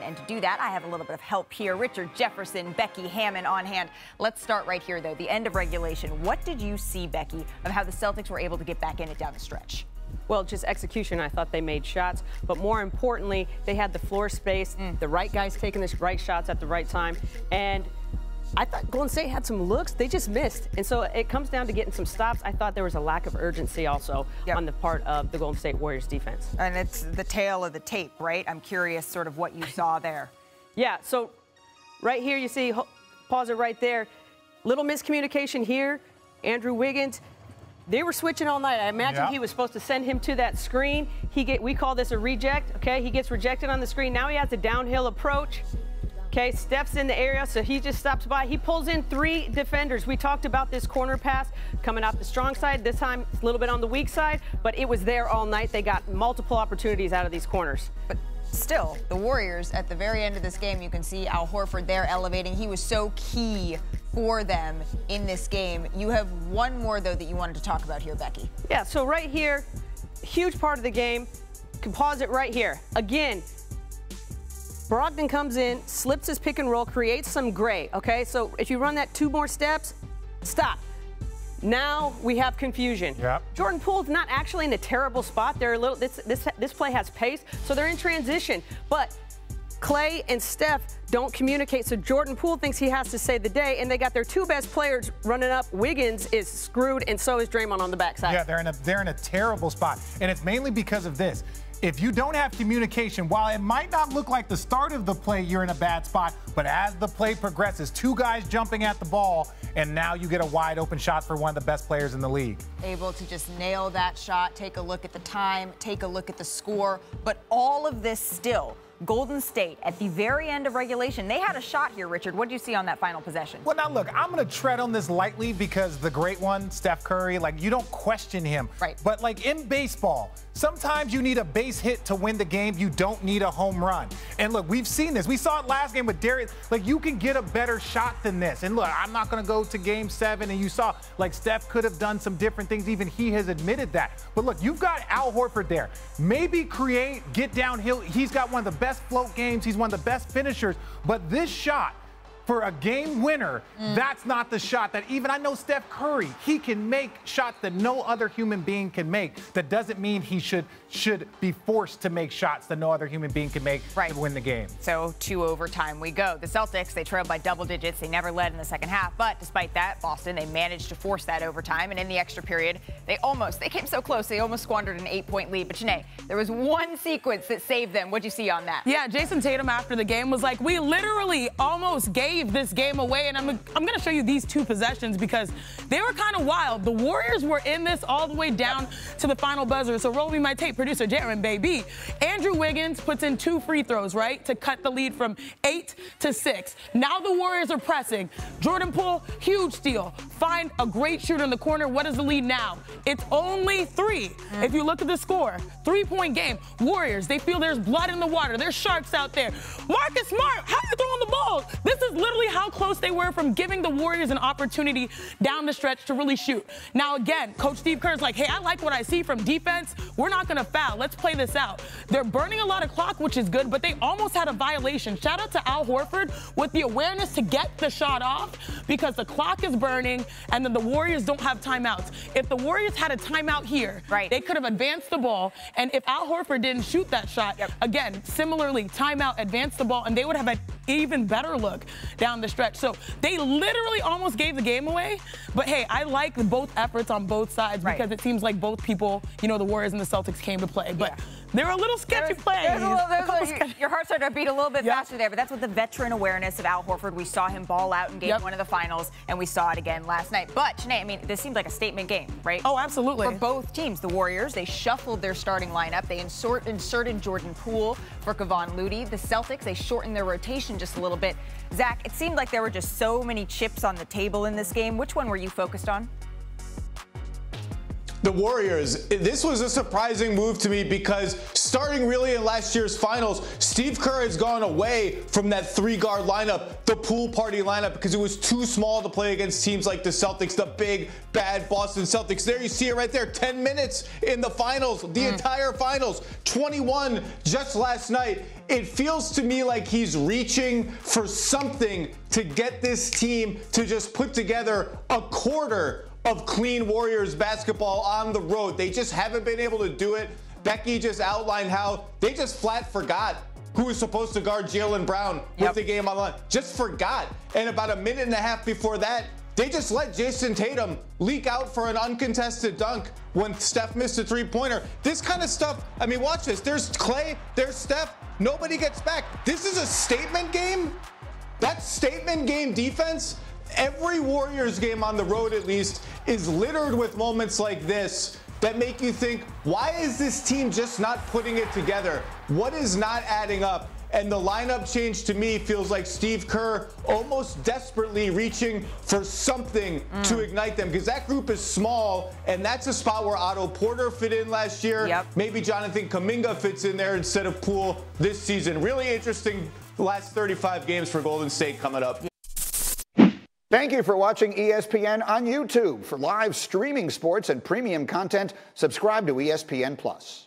And to do that, I have a little bit of help here. Richard, Jefferson, Becky, Hammon on hand. Let's start right here, though. The end of regulation. What did you see, Becky, of how the Celtics were able to get back in it down the stretch? Well, just execution. I thought they made shots, but more importantly, they had the floor space, the right guys taking the right shots at the right time, and I thought Golden State had some looks. They just missed. And so it comes down to getting some stops. I thought there was a lack of urgency also on the part of the Golden State Warriors defense. And it's the tail of the tape, right? I'm curious sort of what you saw there. Yeah, so right here you see, pause it right there. Little miscommunication here. Andrew Wiggins, they were switching all night. I imagine he was supposed to send him to that screen. We call this a reject, okay? He gets rejected on the screen. Now he has a downhill approach. Okay, Steph's in the area, so he just stops by. He pulls in 3 defenders. We talked about this corner pass coming off the strong side. This time, it's a little bit on the weak side, but it was there all night. They got multiple opportunities out of these corners. But still, the Warriors, at the very end of this game, you can see Al Horford there elevating. He was so key for them in this game. You have one more, though, that you wanted to talk about here, Becky. Yeah, so right here, huge part of the game. You can pause it right here. Again, Brogdon comes in, slips his pick and roll, creates some gray, okay? So if you run that 2 more steps, stop. Now we have confusion. Jordan Poole's not actually in a terrible spot. They're a little, this play has pace, so they're in transition. But Clay and Steph don't communicate, so Jordan Poole thinks he has to save the day, and they got their 2 best players running up. Wiggins is screwed, and so is Draymond on the backside. Yeah, they're in a terrible spot, and it's mainly because of this. If you don't have communication, while it might not look like the start of the play, you're in a bad spot, but as the play progresses, 2 guys jumping at the ball, and now you get a wide open shot for one of the best players in the league. Able to just nail that shot, take a look at the time, take a look at the score, but all of this still, Golden State, at the very end of regulation, they had a shot here, Richard. What did you see on that final possession? Well, now, look, I'm going to tread on this lightly because the great one, Steph Curry, like, you don't question him. Right. But, like, in baseball, sometimes you need a base hit to win the game. You don't need a home run. And, look, we've seen this. We saw it last game with Darius. Like, you can get a better shot than this. And, look, I'm not going to go to Game 7, and you saw, like, Steph could have done some different things. Even he has admitted that. But, look, you've got Al Horford there. Maybe create, get downhill. He's got one of the best float games. He's one of the best finishers. But this shot, for a game winner, that's not the shot that even I know Steph Curry, he can make shots that no other human being can make. That doesn't mean he should be forced to make shots that no other human being can make to win the game. So to overtime we go. The Celtics, they trailed by double digits. They never led in the second half, but despite that, Boston, they managed to force that overtime, and in the extra period, they came so close. They almost squandered an 8-point lead. But Chiney, there was one sequence that saved them. What'd you see on that? Yeah, Jason Tatum after the game was like, we literally almost gave this game away, and I'm going to show you these 2 possessions because they were kind of wild. The Warriors were in this all the way down to the final buzzer. So roll me my tape, producer Jaron, baby. Andrew Wiggins puts in 2 free throws, right, to cut the lead from 8 to 6. Now the Warriors are pressing. Jordan Poole, huge steal. Find a great shooter in the corner. What is the lead now? It's only 3. If you look at the score, 3-point game. Warriors, they feel there's blood in the water. There's sharks out there. Marcus Smart, how are you throwing the ball? This is literally how close they were from giving the Warriors an opportunity down the stretch to really shoot. Now, again, Coach Steve Kerr's like, hey, I like what I see from defense. We're not going to foul. Let's play this out. They're burning a lot of clock, which is good, but they almost had a violation. Shout out to Al Horford with the awareness to get the shot off because the clock is burning and then the Warriors don't have timeouts. If the Warriors had a timeout here, they could have advanced the ball, and if Al Horford didn't shoot that shot, again, similarly, timeout, advance the ball, and they would have an even better look down the stretch. So they literally almost gave the game away. But hey, I like both efforts on both sides because it seems like both people, you know, the Warriors and the Celtics came to play. But they're a little sketchy plays. Your heart started to beat a little bit faster there, but that's with the veteran awareness of Al Horford. We saw him ball out in game 1 of the finals, and we saw it again last night. But, Chiney, I mean, this seemed like a statement game, right? Oh, absolutely. For both teams. The Warriors, they shuffled their starting lineup. They inserted Jordan Poole for Kevon Looney. The Celtics, they shortened their rotation just a little bit. Zach, it seemed like there were just so many chips on the table in this game. Which one were you focused on? the Warriors, this was a surprising move to me because starting really in last year's finals, Steve Kerr has gone away from that 3-guard lineup, the pool party lineup, because it was too small to play against teams like the Celtics, the big, bad Boston Celtics. There you see it right there, 10 minutes in the finals, the entire finals, 21 just last night. It feels to me like he's reaching for something to get this team to just put together a quarter of clean Warriors basketball on the road. They just haven't been able to do it. Becky just outlined how they just flat forgot who was supposed to guard Jaylen Brown with the game on the line. Just forgot. And about a minute and a half before that, they just let Jason Tatum leak out for an uncontested dunk when Steph missed a three-pointer. This kind of stuff, I mean, watch this. There's Clay, there's Steph. Nobody gets back. This is a statement game. That statement game defense, every Warriors game on the road at least, is littered with moments like this that make you think, why is this team just not putting it together? What is not adding up? And the lineup change to me feels like Steve Kerr almost desperately reaching for something to ignite them, because that group is small, and that's a spot where Otto Porter fit in last year. Maybe Jonathan Kuminga fits in there instead of Poole this season. Really interesting last 35 games for Golden State coming up. Thank you for watching ESPN on YouTube. For live streaming sports and premium content, subscribe to ESPN+.